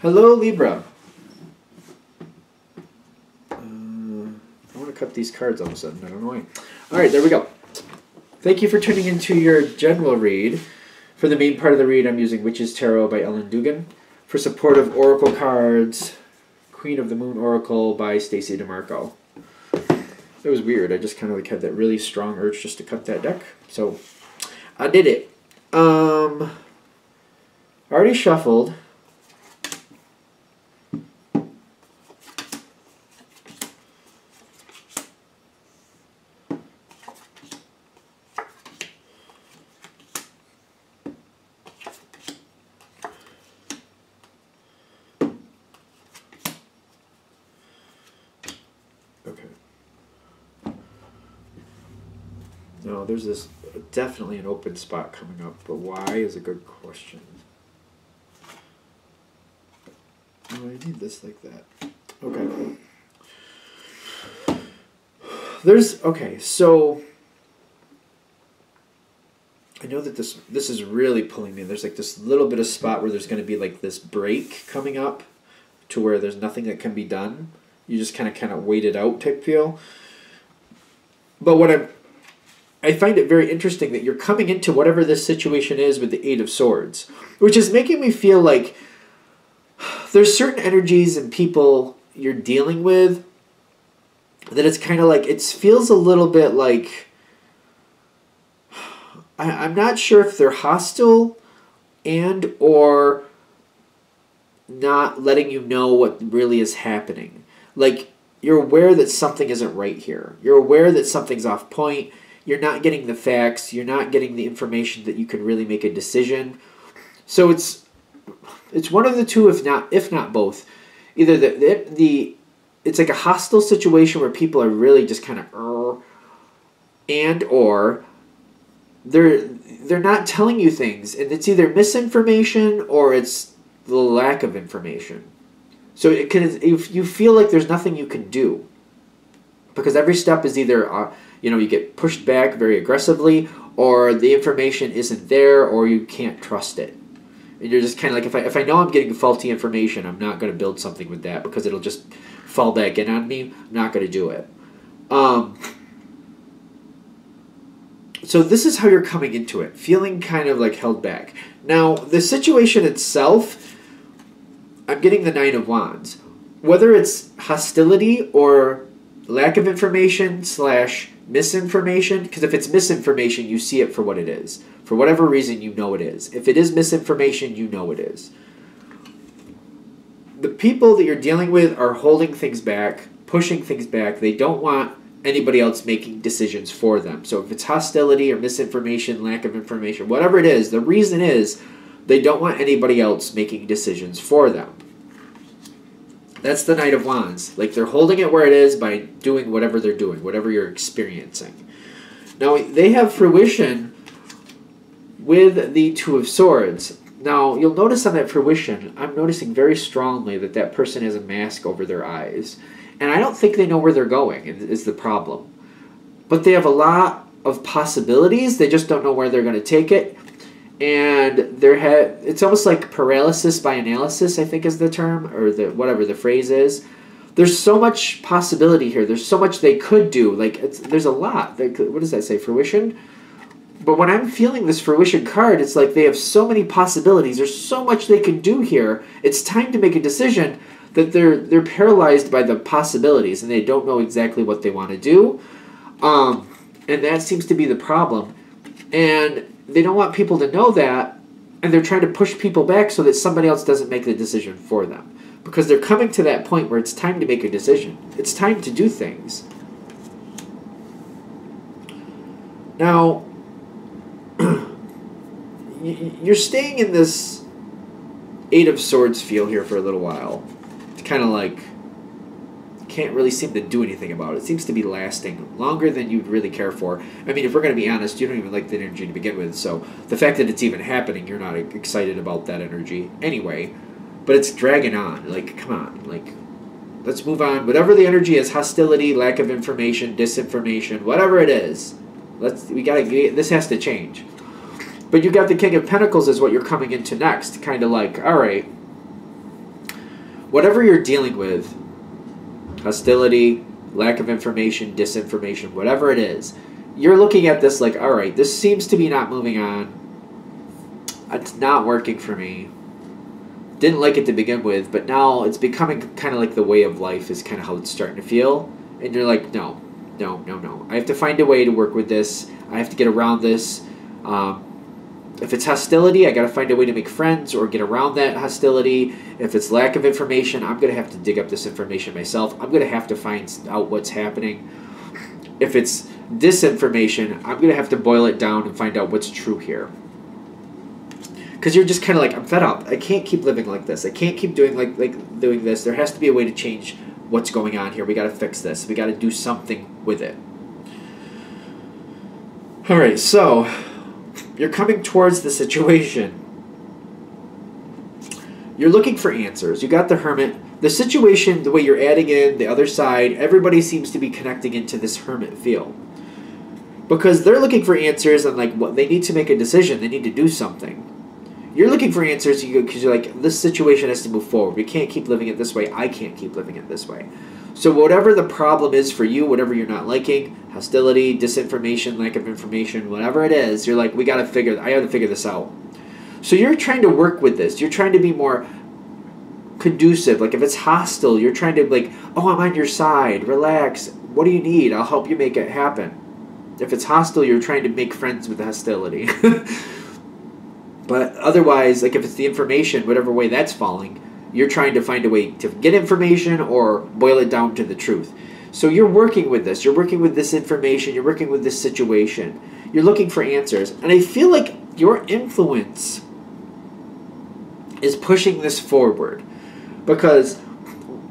Hello, Libra. I want to cut these cards all of a sudden. I don't know why. All right, there we go. Thank you for tuning into your general read. For the main part of the read, I'm using Witch's Tarot by Ellen Dugan. For supportive oracle cards, Queen of the Moon Oracle by Stacey DeMarco. It was weird. I just kind of like had that really strong urge just to cut that deck. So I did it. Already shuffled. Okay. No, there's this definitely an open spot coming up, but why is a good question. Oh, I need this like that. Okay. Okay, so I know that this is really pulling me. There's like this little bit of spot where there's going to be like this break coming up to where there's nothing that can be done. You just kind of wait it out type feel. But what I find it very interesting that you're coming into whatever this situation is with the Eight of Swords, which is making me feel like there's certain energies and people you're dealing with that it's kind of like, it feels a little bit like, I'm not sure if they're hostile and or not letting you know what really is happening. Like, you're aware that something isn't right here. You're aware that something's off point. You're not getting the facts. You're not getting the information that you can really make a decision. So it's one of the two, if not both. Either it's like a hostile situation where people are really just kind of and or they're not telling you things, and it's either misinformation or it's the lack of information. So if you feel like there's nothing you can do, because every step is either you get pushed back very aggressively, or the information isn't there, or you can't trust it. And you're just kind of like, if I know I'm getting faulty information, I'm not going to build something with that because it'll just fall back in on me. I'm not going to do it. So this is how you're coming into it, feeling kind of like held back. Now, the situation itself, I'm getting the Nine of Wands. Whether it's hostility or lack of information / misinformation, because if it's misinformation, you see it for what it is. For whatever reason, you know it is. If it is misinformation, you know it is. The people that you're dealing with are holding things back, pushing things back. They don't want anybody else making decisions for them. So if it's hostility or misinformation, lack of information, whatever it is, the reason is they don't want anybody else making decisions for them. That's the Knight of Wands. Like, they're holding it where it is by doing whatever they're doing, whatever you're experiencing. Now, they have fruition with the Two of Swords. Now, you'll notice on that fruition, I'm noticing very strongly that that person has a mask over their eyes. And I don't think they know where they're going, is the problem. But they have a lot of possibilities. They just don't know where they're going to take it. And it's almost like paralysis by analysis, I think is the term, or whatever the phrase is. There's so much possibility here. There's so much they could do. Like, there's a lot. What does that say? Fruition? But when I'm feeling this fruition card, it's like they have so many possibilities. There's so much they can do here. It's time to make a decision that they're paralyzed by the possibilities and they don't know exactly what they want to do. And that seems to be the problem. And they don't want people to know that, and they're trying to push people back so that somebody else doesn't make the decision for them. Because they're coming to that point where it's time to make a decision. It's time to do things. Now, you're staying in this Eight of Swords feel here for a little while. It's kind of like, can't really seem to do anything about it. It seems to be lasting longer than you'd really care for. I mean, if we're going to be honest, you don't even like that energy to begin with, so the fact that it's even happening, you're not excited about that energy anyway. But it's dragging on. Like, come on. Like, let's move on. Whatever the energy is, hostility, lack of information, disinformation, whatever it is, this has to change. But you got the King of Pentacles is what you're coming into next. Kind of like, all right, whatever you're dealing with, hostility, lack of information, disinformation, whatever it is, you're looking at this like, all right, this seems to be not moving on. It's not working for me. Didn't like it to begin with, but now it's becoming kind of like the way of life is kind of how it's starting to feel. And you're like, no. I have to find a way to work with this. I have to get around this. If it's hostility, I got to find a way to make friends or get around that hostility. If it's lack of information, I'm going to have to dig up this information myself. I'm going to have to find out what's happening. If it's disinformation, I'm going to have to boil it down and find out what's true here. Because you're just kind of like, I'm fed up. I can't keep living like this. I can't keep doing doing this. There has to be a way to change what's going on here. We got to fix this. We got to do something with it. All right, so you're coming towards the situation. You're looking for answers. You got the Hermit. The situation, the way you're adding in the other side, everybody seems to be connecting into this Hermit feel. Because they're looking for answers and like what they need to make a decision. They need to do something. You're looking for answers because you're like, this situation has to move forward. We can't keep living it this way. I can't keep living it this way. So whatever the problem is for you, whatever you're not liking, hostility, disinformation, lack of information, whatever it is, you're like, I got to figure this out. So you're trying to work with this. You're trying to be more conducive. Like if it's hostile, you're trying to like, oh, I'm on your side. Relax. What do you need? I'll help you make it happen. If it's hostile, you're trying to make friends with the hostility. But otherwise, like if it's the information, whatever way that's falling, you're trying to find a way to get information or boil it down to the truth. So you're working with this. You're working with this information. You're working with this situation. You're looking for answers. And I feel like your influence is pushing this forward. Because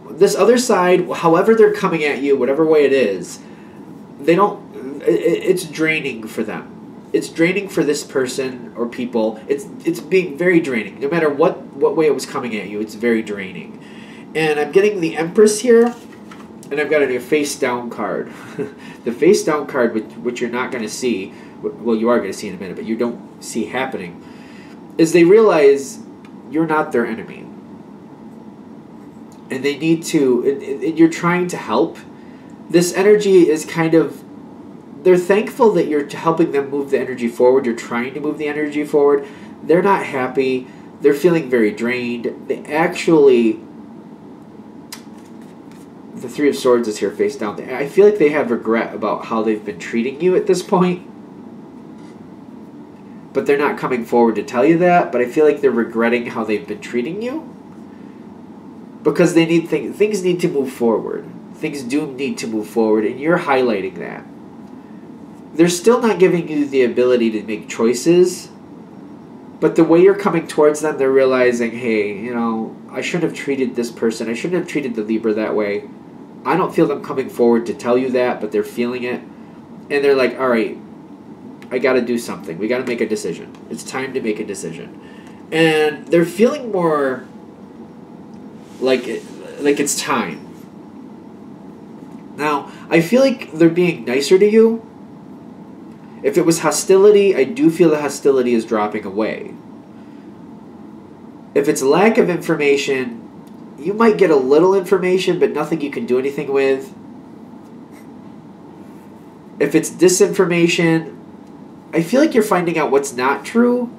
this other side, however they're coming at you, whatever way it is, it's draining for them. It's draining for this person or people. It's being very draining. No matter what way it was coming at you, it's very draining. And I'm getting the Empress here, and I've got a face down card. The face down card, which you're not going to see, well, you are going to see in a minute, but you don't see happening, is they realize you're not their enemy. And they need to, and you're trying to help. This energy is kind of, they're thankful that you're helping them move the energy forward. You're trying to move the energy forward. They're not happy. They're feeling very drained. They actually, the Three of Swords is here face down. I feel like they have regret about how they've been treating you at this point. But they're not coming forward to tell you that. But I feel like they're regretting how they've been treating you. Because they need things need to move forward. Things do need to move forward. And you're highlighting that. They're still not giving you the ability to make choices, but the way you're coming towards them, they're realizing, hey, you know, I shouldn't have treated this person. I shouldn't have treated the Libra that way. I don't feel them coming forward to tell you that, but they're feeling it. And they're like, all right, I got to do something. We got to make a decision. It's time to make a decision. And they're feeling more like it's time. Now, I feel like they're being nicer to you. If it was hostility, I do feel the hostility is dropping away. If it's lack of information, you might get a little information, but nothing you can do anything with. If it's disinformation, I feel like you're finding out what's not true,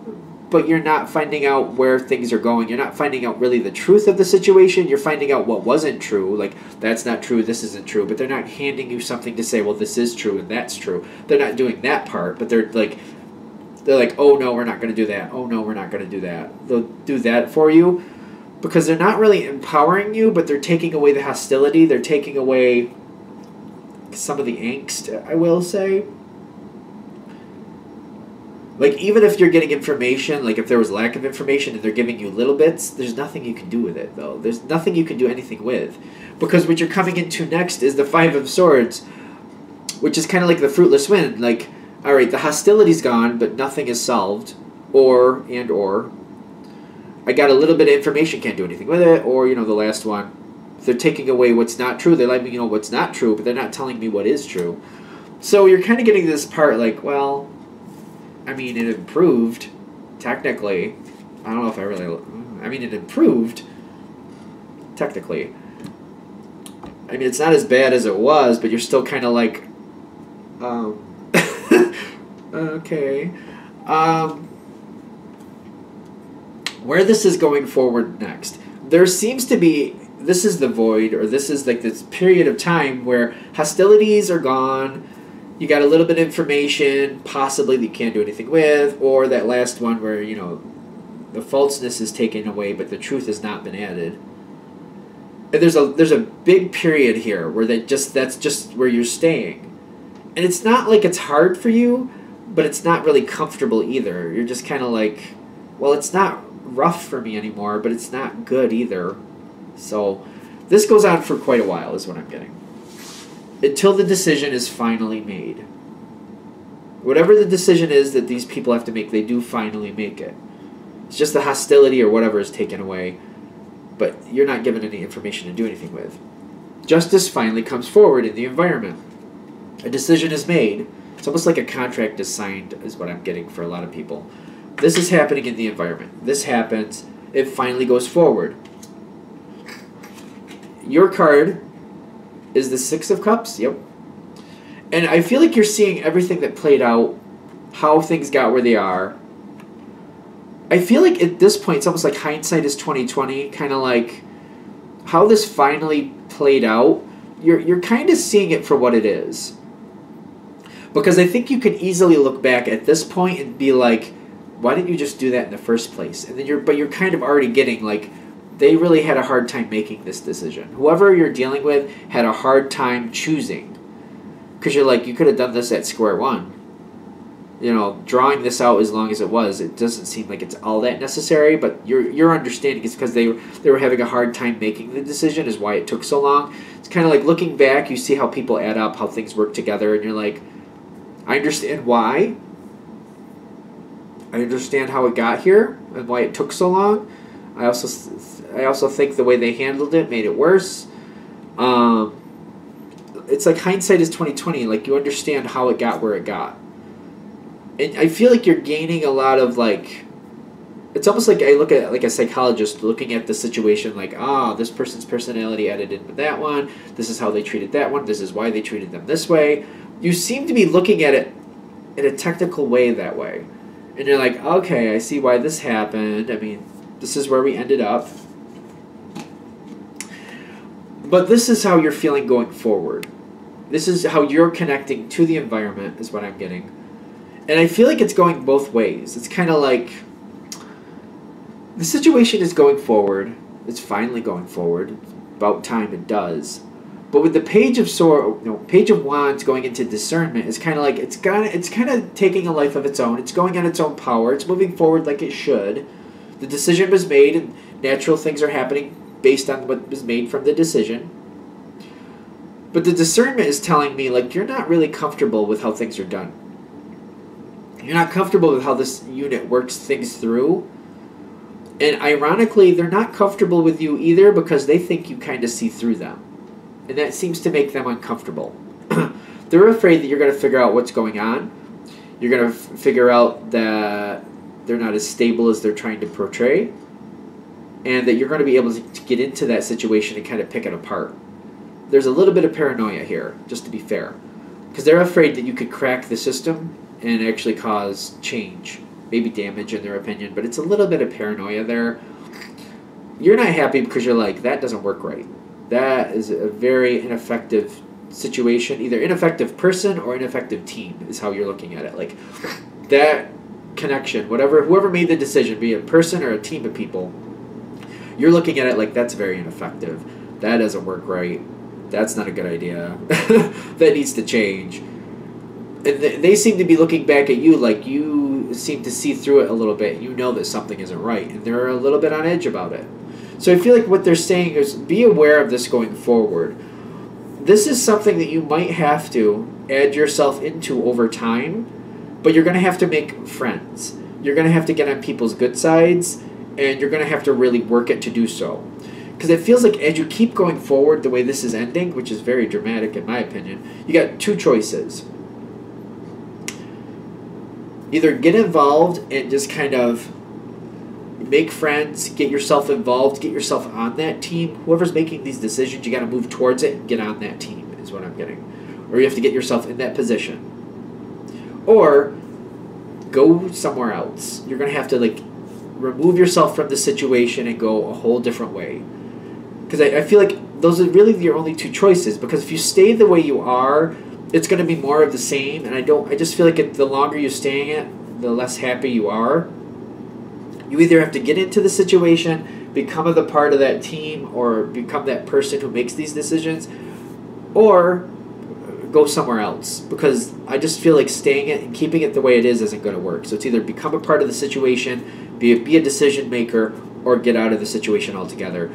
but you're not finding out where things are going. You're not finding out really the truth of the situation. You're finding out what wasn't true. Like, that's not true, this isn't true. But they're not handing you something to say, well, this is true and that's true. They're not doing that part, but they're like, oh, no, we're not going to do that. Oh, no, we're not going to do that. They'll do that for you because they're not really empowering you, but they're taking away the hostility. They're taking away some of the angst, I will say. Like, even if you're getting information, like if there was lack of information and they're giving you little bits, there's nothing you can do with it, though. There's nothing you can do anything with. Because what you're coming into next is the Five of Swords, which is kind of like the fruitless wind. Like, all right, the hostility's gone, but nothing is solved. Or, I got a little bit of information, can't do anything with it. Or, you know, the last one, they're taking away what's not true. They let me know what's not true, but they're not telling me what is true. So you're kind of getting this part like, well, I mean, it improved, technically. I don't know if I really... I mean, it improved. technically. I mean, it's not as bad as it was, but you're still kind of like, okay. Where this is going forward next, there seems to be, this is the void, or this is like this period of time where hostilities are gone. You got a little bit of information, possibly that you can't do anything with, or that last one where, you know, the falseness is taken away, but the truth has not been added. And there's a big period here where that's just where you're staying. And it's not like it's hard for you, but it's not really comfortable either. You're just kind of like, well, it's not rough for me anymore, but it's not good either. So this goes on for quite a while is what I'm getting. Until the decision is finally made. Whatever the decision is that these people have to make, they do finally make it. It's just the hostility or whatever is taken away, but you're not given any information to do anything with. Justice finally comes forward in the environment. A decision is made. It's almost like a contract is signed, is what I'm getting for a lot of people. This is happening in the environment. This happens. It finally goes forward. Your card is the Six of Cups. Yep. And I feel like you're seeing everything that played out, how things got where they are. I feel like at this point, it's almost like hindsight is 20/20, kind of like how this finally played out. You're kind of seeing it for what it is. Because I think you could easily look back at this point and be like, why didn't you just do that in the first place? And then you're kind of already getting like, they really had a hard time making this decision. Whoever you're dealing with had a hard time choosing. Because you're like, you could have done this at square one. You know, drawing this out as long as it was, it doesn't seem like it's all that necessary, but your understanding is because they were having a hard time making the decision is why it took so long. It's kind of like looking back, you see how people add up, how things work together, and you're like, I understand why. I understand how it got here and why it took so long. I also think the way they handled it made it worse. It's like hindsight is 20/20. Like you understand how it got where it got. And I feel like you're gaining a lot of like, it's almost like I look at like a psychologist looking at the situation like, this person's personality added in with that one. This is how they treated that one. This is why they treated them this way. You seem to be looking at it in a technical way that way. And you're like, okay, I see why this happened. I mean, this is where we ended up. But this is how you're feeling going forward. This is how you're connecting to the environment is what I'm getting. And I feel like it's going both ways. It's kind of like the situation is going forward. It's finally going forward. About time it does. But with the Page of Wands going into discernment, it's kind of like it's kind of taking a life of its own. It's going on its own power. It's moving forward like it should. The decision was made, and natural things are happening based on what was made from the decision. But the discernment is telling me like you're not really comfortable with how things are done. You're not comfortable with how this unit works things through. And ironically, they're not comfortable with you either because they think you kind of see through them. And that seems to make them uncomfortable. They're afraid that you're going to figure out what's going on. You're going to figure out that they're not as stable as they're trying to portray. And that you're going to be able to get into that situation and kind of pick it apart. There's a little bit of paranoia here, just to be fair. Because they're afraid that you could crack the system and actually cause change. Maybe damage in their opinion, but it's a little bit of paranoia there. You're not happy because you're like, that doesn't work right. That is a very ineffective situation. Either ineffective person or ineffective team is how you're looking at it. Like, that connection, whoever made the decision, be it a person or a team of people, you're looking at it like that's very ineffective. That doesn't work right. That's not a good idea. That needs to change. And they seem to be looking back at you like you seem to see through it a little bit. You know that something isn't right, and they're a little bit on edge about it. So I feel like what they're saying is be aware of this going forward. This is something that you might have to add yourself into over time, but you're going to have to make friends. You're going to have to get on people's good sides, and you're going to have to really work it to do so. Because it feels like as you keep going forward the way this is ending, which is very dramatic in my opinion, you got two choices. Either get involved and just kind of make friends, get yourself involved, get yourself on that team. Whoever's making these decisions, you got to move towards it and get on that team is what I'm getting. Or you have to get yourself in that position. Or go somewhere else. You're going to have to like remove yourself from the situation and go a whole different way. Because I feel like those are really your only two choices. Because if you stay the way you are, it's going to be more of the same. And I just feel like the longer you're staying it, the less happy you are. You either have to get into the situation, become a part of that team, or become that person who makes these decisions, or go somewhere else. Because I just feel like staying it and keeping it the way it is isn't going to work. So it's either become a part of the situation, be a decision maker, or get out of the situation altogether.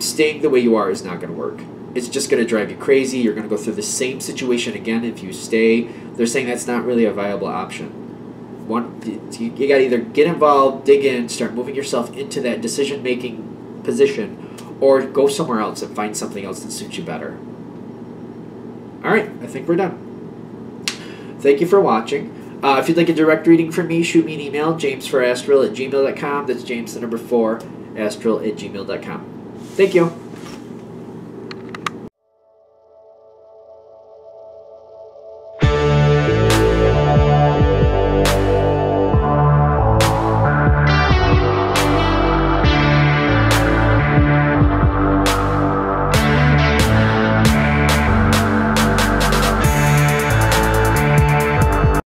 Staying the way you are is not going to work. It's just going to drive you crazy. You're going to go through the same situation again if you stay. They're saying that's not really a viable option. You got to either get involved, dig in, start moving yourself into that decision-making position, or go somewhere else and find something else that suits you better. All right, I think we're done. Thank you for watching. If you'd like a direct reading from me, shoot me an email, jamesforastral@gmail.com. That's James, the number 4, astral@gmail.com. Thank you.